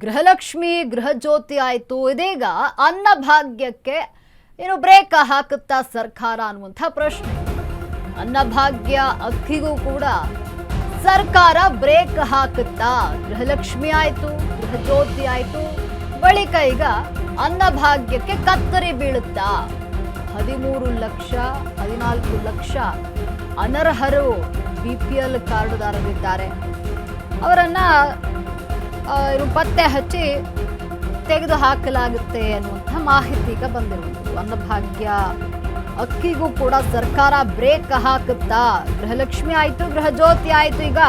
ಗೃಹಲಕ್ಷ್ಮಿ ಗೃಹಜ್ಯೋತಿ ಆಯ್ತು, ಇದೀಗ ಅನ್ನಭಾಗ್ಯಕ್ಕೆ ಏನು ಬ್ರೇಕ್ ಹಾಕುತ್ತಾ ಸರ್ಕಾರ ಅನ್ನುವಂಥ ಪ್ರಶ್ನೆ. ಅನ್ನಭಾಗ್ಯ ಅಕ್ಕಿಗೂ ಕೂಡ ಸರ್ಕಾರ ಬ್ರೇಕ್ ಹಾಕುತ್ತಾ? ಗೃಹಲಕ್ಷ್ಮಿ ಆಯ್ತು, ಗೃಹಜ್ಯೋತಿ ಆಯ್ತು, ಬಳಿಕ ಈಗ ಅನ್ನಭಾಗ್ಯಕ್ಕೆ ಕತ್ತರಿ ಬೀಳುತ್ತಾ? 13 ಲಕ್ಷ 14 ಲಕ್ಷ ಅನರ್ಹರು BPL ಕಾರ್ಡುದಾರರಿದ್ದಾರೆ. ಅವರನ್ನ ಪತ್ತೆ ಹಚ್ಚಿ ತೆಗೆದು ಹಾಕಲಾಗುತ್ತೆ ಅನ್ನುವಂಥ ಮಾಹಿತಿ ಈಗ ಬಂದಿರುವುದು. ಅನ್ನಭಾಗ್ಯ ಅಕ್ಕಿಗೂ ಕೂಡ ಸರ್ಕಾರ ಬ್ರೇಕ್ ಹಾಕುತ್ತಾ? ಗೃಹಲಕ್ಷ್ಮಿ ಆಯ್ತು, ಗೃಹಜ್ಯೋತಿ ಆಯ್ತು, ಈಗ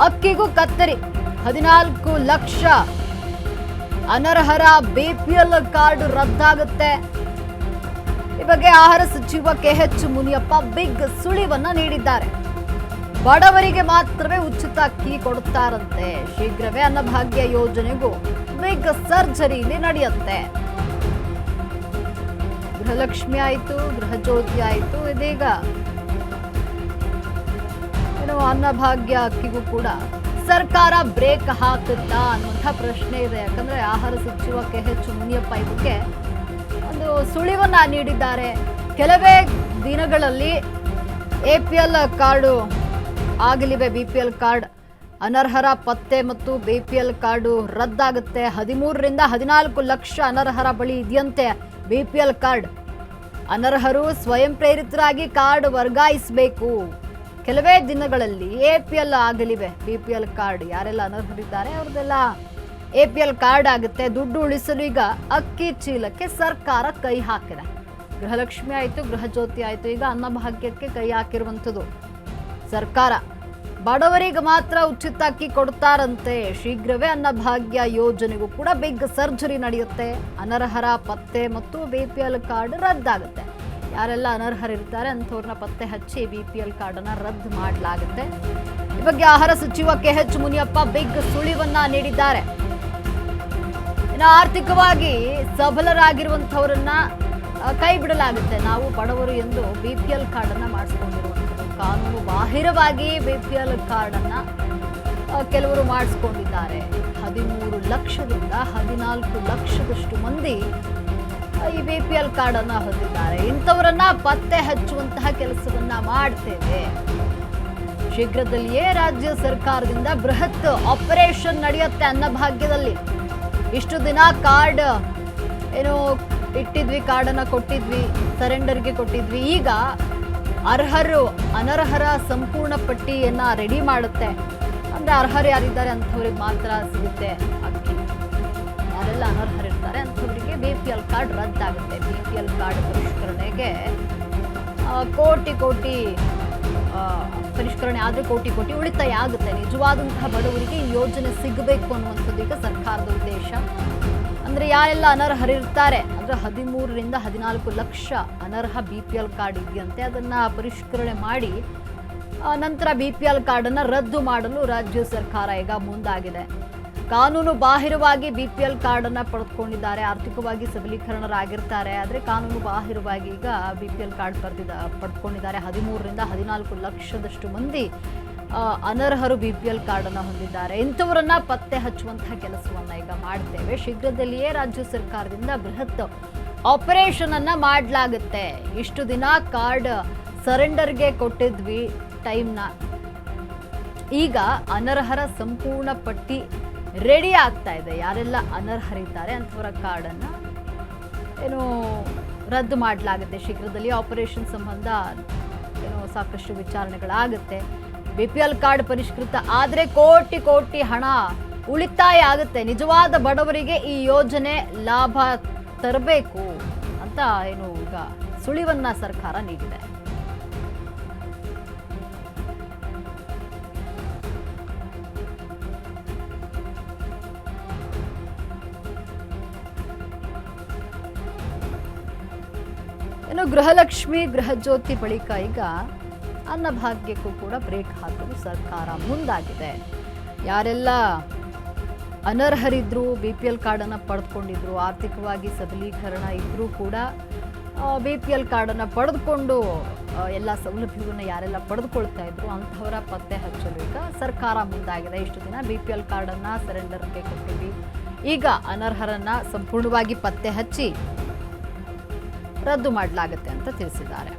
ಅಕ್ಕಿಗೂ ಕತ್ತರಿ. 14 ಲಕ್ಷ ಅನರ್ಹರ BPL ಕಾರ್ಡ್ ರದ್ದಾಗುತ್ತೆ. ಈ ಬಗ್ಗೆ ಆಹಾರ ಸಚಿವ KH ಮುನಿಯಪ್ಪ ಬಿಗ್ ಸುಳಿವನ್ನ ನೀಡಿದ್ದಾರೆ. ಬಡವರಿಗೆ ಮಾತ್ರವೇ ಉಚಿತ ಅಕ್ಕಿ ಕೊಡುತ್ತಾರಂತೆ. ಶೀಘ್ರವೇ ಅನ್ನಭಾಗ್ಯ ಯೋಜನೆಗೂ ಬಿಗ್ ಸರ್ಜರಿ ಇಲ್ಲಿ ನಡೆಯುತ್ತೆ. ಗೃಹಲಕ್ಷ್ಮಿ ಆಯ್ತು, ಗೃಹಜ್ಯೋತಿ ಆಯ್ತು, ಇದೀಗ ಅನ್ನಭಾಗ್ಯ ಅಕ್ಕಿಗೂ ಕೂಡ ಸರ್ಕಾರ ಬ್ರೇಕ್ ಹಾಕುತ್ತಾ ಅನ್ನುವಂಥ ಪ್ರಶ್ನೆ ಇದೆ. ಯಾಕಂದ್ರೆ ಆಹಾರ ಸಚಿವ KH ಮುನಿಯಪ್ಪ ಇದಕ್ಕೆ ಒಂದು ಸುಳಿವನ್ನ ನೀಡಿದ್ದಾರೆ. ಕೆಲವೇ ದಿನಗಳಲ್ಲಿ APL ಕಾರ್ಡು ಆಗಲಿವೆ. BPL ಕಾರ್ಡ್ ಅನರ್ಹರ ಪತ್ತೆ ಮತ್ತು BPL ಕಾರ್ಡು ರದ್ದಾಗುತ್ತೆ. 13ರಿಂದ 14 ಲಕ್ಷ ಅನರ್ಹರ ಬಳಿ ಇದೆಯಂತೆ BPL ಕಾರ್ಡ್. ಅನರ್ಹರು ಸ್ವಯಂ ಪ್ರೇರಿತರಾಗಿ ಕಾರ್ಡ್ ವರ್ಗಾಯಿಸಬೇಕು. ಕೆಲವೇ ದಿನಗಳಲ್ಲಿ APL ಆಗಲಿವೆ. BPL ಕಾರ್ಡ್ ಯಾರೆಲ್ಲ ಅನರ್ಹರಿದ್ದಾರೆ ಅವ್ರದ್ದೆಲ್ಲ APL ಕಾರ್ಡ್ ಆಗುತ್ತೆ. ದುಡ್ಡು ಉಳಿಸಲು ಈಗ ಅಕ್ಕಿ ಚೀಲಕ್ಕೆ ಸರ್ಕಾರ ಕೈ ಹಾಕಿದೆ. ಗೃಹಲಕ್ಷ್ಮಿ ಆಯ್ತು, ಗೃಹಜ್ಯೋತಿ ಆಯ್ತು, ಈಗ ಅನ್ನಭಾಗ್ಯಕ್ಕೆ ಕೈ ಹಾಕಿರುವಂಥದ್ದು ಸರ್ಕಾರ. ಬಡವರಿಗೆ ಮಾತ್ರ ಉಚಿತ ಅಕ್ಕಿ ಕೊಡ್ತಾರಂತೆ. ಶೀಘ್ರವೇ ಅನ್ನಭಾಗ್ಯ ಯೋಜನೆಗೂ ಕೂಡ ಬಿಗ್ ಸರ್ಜರಿ ನಡೆಯುತ್ತೆ. ಅನರ್ಹರ ಪತ್ತೆ ಮತ್ತು BPL ಕಾರ್ಡ್ ರದ್ದಾಗುತ್ತೆ. ಯಾರೆಲ್ಲ ಅನರ್ಹರಿರ್ತಾರೆ ಅಂಥವ್ರನ್ನ ಪತ್ತೆ ಹಚ್ಚಿ BPL ಕಾರ್ಡನ್ನ ರದ್ದು ಮಾಡಲಾಗುತ್ತೆ. ಈ ಬಗ್ಗೆ ಆಹಾರ ಸಚಿವ KH ಮುನಿಯಪ್ಪ ಬಿಗ್ ಸುಳಿವನ್ನ ನೀಡಿದ್ದಾರೆ. ಇನ್ನು ಆರ್ಥಿಕವಾಗಿ ಸಬಲರಾಗಿರುವಂಥವರನ್ನ ಕೈ ಬಿಡಲಾಗುತ್ತೆ. ನಾವು ಬಡವರು ಎಂದು BPL ಕಾರ್ಡನ್ನ ಮಾಡಿಸ್ಕೊಂಡಿರುವಂಥದ್ದು. ಕಾನೂನು ಬಾಹಿರವಾಗಿ BPL ಕಾರ್ಡನ್ನ ಕೆಲವರು ಮಾಡಿಸ್ಕೊಂಡಿದ್ದಾರೆ. 13 ಲಕ್ಷದಿಂದ 14 ಲಕ್ಷದಷ್ಟು ಮಂದಿ ಈ BPL ಕಾರ್ಡನ್ನ ಹೊಂದಿದ್ದಾರೆ. ಇಂಥವರನ್ನ ಪತ್ತೆ ಹಚ್ಚುವಂತಹ ಕೆಲಸವನ್ನ ಮಾಡ್ತೇವೆ. ಶೀಘ್ರದಲ್ಲಿಯೇ ರಾಜ್ಯ ಸರ್ಕಾರದಿಂದ ಬೃಹತ್ ಆಪರೇಷನ್ ನಡೆಯುತ್ತೆ ಅನ್ನಭಾಗ್ಯದಲ್ಲಿ. ಇಷ್ಟು ದಿನ ಕಾರ್ಡ್ ಏನೋ ಇಟ್ಟಿದ್ವಿ, ಕಾರ್ಡನ್ನ ಕೊಟ್ಟಿದ್ವಿ, ಸರೆಂಡರ್ಗೆ ಕೊಟ್ಟಿದ್ವಿ. ಈಗ ಅನರ್ಹರ ಸಂಪೂರ್ಣ ಪಟ್ಟಿಯನ್ನ ರೆಡಿ ಮಾಡುತ್ತೆ. ಅಂದ್ರೆ ಅರ್ಹರು ಯಾರಿದ್ದಾರೆ ಅಂಥವ್ರಿಗೆ ಮಾತ್ರ ಸಿಗುತ್ತೆ ಅಕ್ಕಿ. ಯಾರೆಲ್ಲ ಅನರ್ಹರಿರ್ತಾರೆ ಅಂಥವರಿಗೆ BPL ಕಾರ್ಡ್ ರದ್ದಾಗುತ್ತೆ. BPL ಕಾರ್ಡ್ ಪರಿಷ್ಕರಣೆಗೆ ಕೋಟಿ ಪರಿಷ್ಕರಣೆ ಆದರೆ ಕೋಟಿ ಉಳಿತಾಯ ಆಗುತ್ತೆ. ನಿಜವಾದಂತಹ ಬಡವರಿಗೆ ಈ ಯೋಜನೆ ಸಿಗಬೇಕು ಅನ್ನುವಂಥದ್ದು ಈಗ ಸರ್ಕಾರದ ಉದ್ದೇಶ. ಅಂದ್ರೆ ಯಾರೆಲ್ಲ ಅನರ್ಹರಿರ್ತಾರೆ ಅಂದ್ರೆ 13ರಿಂದ 14 ಲಕ್ಷ ಅನರ್ಹ BPL ಕಾರ್ಡ್ ಇದೆಯಂತೆ. ಅದನ್ನ ಪರಿಷ್ಕರಣೆ ಮಾಡಿ ನಂತರ BPL ಕಾರ್ಡನ್ನ ರದ್ದು ಮಾಡಲು ರಾಜ್ಯ ಸರ್ಕಾರ ಈಗ ಮುಂದಾಗಿದೆ. ಕಾನೂನು ಬಾಹಿರವಾಗಿ BPL ಕಾರ್ಡನ್ನ ಪಡೆದುಕೊಂಡಿದ್ದಾರೆ. ಆರ್ಥಿಕವಾಗಿ ಸಬಲೀಕರಣರಾಗಿರ್ತಾರೆ, ಆದರೆ ಕಾನೂನು ಬಾಹಿರವಾಗಿ ಈಗ BPL ಕಾರ್ಡ್ ಪಡೆದುಕೊಂಡಿದ್ದಾರೆ. 13ರಿಂದ 14 ಲಕ್ಷದಷ್ಟು ಮಂದಿ ಅನರ್ಹರು BPL ಕಾರ್ಡನ್ನು ಹೊಂದಿದ್ದಾರೆ. ಇಂಥವರನ್ನ ಪತ್ತೆ ಹಚ್ಚುವಂತಹ ಕೆಲಸವನ್ನ ಈಗ ಮಾಡ್ತೇವೆ. ಶೀಘ್ರದಲ್ಲಿಯೇ ರಾಜ್ಯ ಸರ್ಕಾರದಿಂದ ಬೃಹತ್ ಆಪರೇಷನ್ ಅನ್ನ ಮಾಡಲಾಗುತ್ತೆ. ಇಷ್ಟು ದಿನ ಕಾರ್ಡ್ ಸರೆಂಡರ್ಗೆ ಕೊಟ್ಟಿದ್ವಿ ಟೈಮ್ನ. ಈಗ ಅನರ್ಹರ ಸಂಪೂರ್ಣ ಪಟ್ಟಿ ರೆಡಿ ಆಗ್ತಾ ಇದೆ. ಯಾರೆಲ್ಲ ಅನರ್ಹರಿದ್ದಾರೆ ಅಂಥವರ ಕಾರ್ಡನ್ನ ರದ್ದು ಮಾಡಲಾಗುತ್ತೆ. ಶೀಘ್ರದಲ್ಲಿ ಆಪರೇಷನ್ ಸಂಬಂಧ ಸಾಕಷ್ಟು ವಿಚಾರಣೆಗಳಾಗುತ್ತೆ. BPL ಕಾರ್ಡ್ ಪರಿಷ್ಕೃತ ಆದರೆ ಕೋಟಿ ಹಣ ಉಳಿತಾಯ ಆಗುತ್ತೆ. ನಿಜವಾದ ಬಡವರಿಗೆ ಈ ಯೋಜನೆ ಲಾಭ ತರಬೇಕು ಅಂತ ಈಗ ಸುಳಿವನ್ನ ಸರ್ಕಾರ ನೀಡಿದೆ. ಗೃಹಲಕ್ಷ್ಮಿ ಗೃಹಜ್ಯೋತಿ ಬಳಿಕ ಈಗ ಅನ್ನಭಾಗ್ಯಕ್ಕೂ ಕೂಡ ಬ್ರೇಕ್ ಹಾಕಲು ಸರ್ಕಾರ ಮುಂದಾಗಿದೆ. ಯಾರೆಲ್ಲ ಅನರ್ಹರಿದ್ರು, BPL ಕಾರ್ಡನ್ನು ಪಡೆದುಕೊಂಡಿದ್ರು, ಆರ್ಥಿಕವಾಗಿ ಸಬಲೀಕರಣ ಇದ್ರೂ ಕೂಡ BPL ಕಾರ್ಡನ್ನು ಪಡೆದುಕೊಂಡು ಎಲ್ಲ ಸೌಲಭ್ಯವನ್ನು ಯಾರೆಲ್ಲ ಪಡೆದುಕೊಳ್ತಾ ಇದ್ರು ಅಂಥವರ ಪತ್ತೆ ಹಚ್ಚಲು ಈಗ ಸರ್ಕಾರ ಮುಂದಾಗಿದೆ. ಇಷ್ಟು ದಿನ BPL ಕಾರ್ಡನ್ನು ಸರೆಂಡರ್ಗೆ ಕೊಟ್ಟಿವಿ, ಈಗ ಅನರ್ಹರನ್ನ ಸಂಪೂರ್ಣವಾಗಿ ಪತ್ತೆ ಹಚ್ಚಿ ರದ್ದು ಮಾಡಲಾಗುತ್ತೆ ಅಂತ ತಿಳಿಸಿದ್ದಾರೆ.